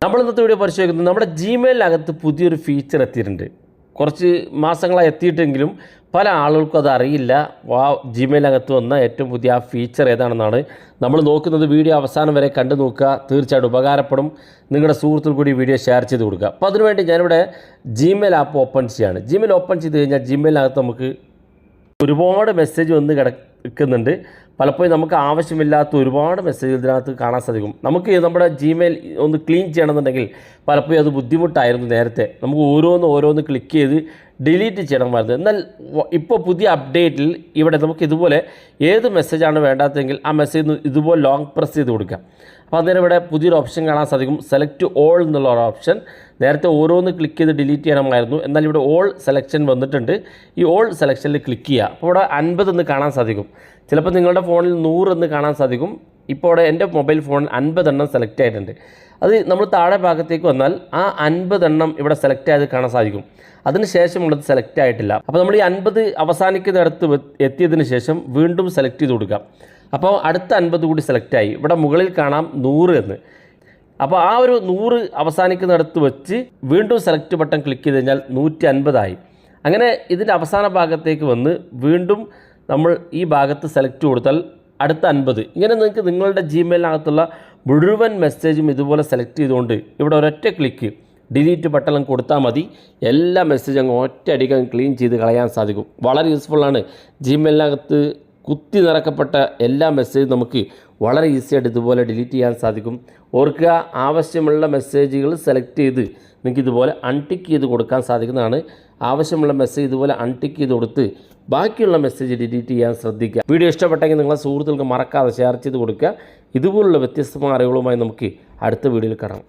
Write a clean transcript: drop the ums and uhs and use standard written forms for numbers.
നമ്മൾ ഇന്നത്തെ വീഡിയോ പരിശോധിക്കുന്നത് നമ്മുടെ ജിമെയിലിനകത്ത് പുതിയൊരു ഫീച്ചർ എത്തിയിട്ടുണ്ട്. കുറച്ച് മാസങ്ങളായി എത്തിയിട്ടെങ്കിലും പല ആളുകൾക്കും അത് അറിയില്ല. ജിമെയിലിനകത്ത് വന്ന ഏറ്റവും പുതിയ ആ ഫീച്ചർ ഏതാണെന്നാണ് നമ്മൾ നോക്കുന്നത്. വീഡിയോ അവസാനം വരെ കണ്ടു നോക്കുക, തീർച്ചയായിട്ടും ഉപകാരപ്പെടും. നിങ്ങളുടെ സുഹൃത്തുക്കൾ കൂടി വീഡിയോ ഷെയർ ചെയ്ത് കൊടുക്കുക. അപ്പോൾ അതിനുവേണ്ടി ഞാനിവിടെ ജിമെയിൽ ആപ്പ് ഓപ്പൺ ചെയ്യുകയാണ്. ജിമെയിൽ ഓപ്പൺ ചെയ്ത് കഴിഞ്ഞാൽ ജിമെയിലിനകത്ത് നമുക്ക് ഒരുപാട് മെസ്സേജ് വന്ന് കിടക്കുന്നുണ്ട്. പലപ്പോഴും നമുക്ക് ആവശ്യമില്ലാത്ത ഒരുപാട് മെസ്സേജ് ഇതിനകത്ത് കാണാൻ സാധിക്കും. നമുക്ക് നമ്മുടെ ജിമെയിൽ ഒന്ന് ക്ലീൻ ചെയ്യണമെന്നുണ്ടെങ്കിൽ പലപ്പോഴും അത് ബുദ്ധിമുട്ടായിരുന്നു. നേരത്തെ നമുക്ക് ഓരോന്ന് ക്ലിക്ക് ചെയ്ത് ഡിലീറ്റ് ചെയ്യണമായിരുന്നു. എന്നാൽ ഇപ്പോൾ പുതിയ അപ്ഡേറ്റിൽ ഇവിടെ നമുക്ക് ഇതുപോലെ ഏത് മെസ്സേജാണ് വേണ്ടാത്തതെങ്കിൽ ആ മെസ്സേജ് ഇതുപോലെ ലോങ് പ്രസ് ചെയ്ത് കൊടുക്കാം. അപ്പോൾ അതിന് ഇവിടെ പുതിയൊരു ഓപ്ഷൻ കാണാൻ സാധിക്കും, സെലക്ട് ഓൾ എന്നുള്ള ഒരു ഓപ്ഷൻ. നേരത്തെ ഓരോന്ന് ക്ലിക്ക് ചെയ്ത് ഡിലീറ്റ് ചെയ്യണമായിരുന്നു. എന്നാൽ ഇവിടെ ഓൾ സെലക്ഷൻ വന്നിട്ടുണ്ട്. ഈ ഓൾ സെലക്ഷനിൽ ക്ലിക്ക് ചെയ്യുക. അപ്പോൾ ഇവിടെ 50 എന്ന് കാണാൻ സാധിക്കും. ചിലപ്പോൾ നിങ്ങളുടെ ഫോണിൽ 100 എന്ന് കാണാൻ സാധിക്കും. ഇപ്പോൾ ഇവിടെ എൻ്റെ മൊബൈൽ ഫോണിൽ 50 എണ്ണം സെലക്ട് ആയിട്ടുണ്ട്. അത് നമ്മൾ താഴെ ഭാഗത്തേക്ക് വന്നാൽ ആ 50 എണ്ണം ഇവിടെ സെലക്ട് ആയത് കാണാൻ സാധിക്കും. അതിനുശേഷമുള്ളത് സെലക്ട് ആയിട്ടില്ല. അപ്പോൾ നമ്മൾ ഈ 50 അവസാനിക്കുന്നിടത്ത് എത്തിയതിന് ശേഷം വീണ്ടും സെലക്ട് ചെയ്ത് കൊടുക്കാം. അപ്പോൾ അടുത്ത 50 കൂടി സെലക്ട് ആയി. ഇവിടെ മുകളിൽ കാണാം 100 എന്ന്. അപ്പോൾ ആ ഒരു 100 അവസാനിക്കുന്നിടത്ത് വെച്ച് വീണ്ടും സെലക്ട് ബട്ടൺ ക്ലിക്ക് ചെയ്ത് കഴിഞ്ഞാൽ 150 ആയി. അങ്ങനെ ഇതിൻ്റെ അവസാന ഭാഗത്തേക്ക് വന്ന് വീണ്ടും നമ്മൾ ഈ ഭാഗത്ത് സെലക്ട് കൊടുത്താൽ അടുത്ത 50. ഇങ്ങനെ നിങ്ങൾക്ക് നിങ്ങളുടെ ജിമെയിലിനകത്തുള്ള മുഴുവൻ മെസ്സേജും ഇതുപോലെ സെലക്ട് ചെയ്തുകൊണ്ട് ഇവിടെ ഒരൊറ്റ ക്ലിക്ക് ഡിലീറ്റ് ബട്ടൺ കൊടുത്താൽ മതി. എല്ലാ മെസ്സേജും അങ്ങ് ഒറ്റയടിക്ക് ക്ലീൻ ചെയ്ത് കളയാൻ സാധിക്കും. വളരെ യൂസ്ഫുള്ളാണ്. ജിമെയിലിനകത്ത് കുത്തി നിറക്കപ്പെട്ട എല്ലാ മെസ്സേജും നമുക്ക് വളരെ ഈസിയായിട്ട് ഇതുപോലെ ഡിലീറ്റ് ചെയ്യാൻ സാധിക്കും. ഓർക്കുക, ആവശ്യമുള്ള മെസ്സേജുകൾ സെലക്ട് ചെയ്ത് നിങ്ങൾക്ക് ഇതുപോലെ അൺടിക്ക് ചെയ്ത് കൊടുക്കാൻ സാധിക്കുന്നതാണ്. ആവശ്യമുള്ള മെസ്സേജ് ഇതുപോലെ അൺടിക്ക് ചെയ്ത് കൊടുത്ത് ബാക്കിയുള്ള മെസ്സേജ് ഡിലീറ്റ് ചെയ്യാൻ ശ്രദ്ധിക്കുക. വീഡിയോ ഇഷ്ടപ്പെട്ടെങ്കിൽ നിങ്ങളെ സുഹൃത്തുക്കൾക്ക് മറക്കാതെ ഷെയർ ചെയ്ത് കൊടുക്കുക. ഇതുപോലുള്ള വ്യത്യസ്തമായ അറിവുകളുമായി നമുക്ക് അടുത്ത വീഡിയോയിൽ കാണാം.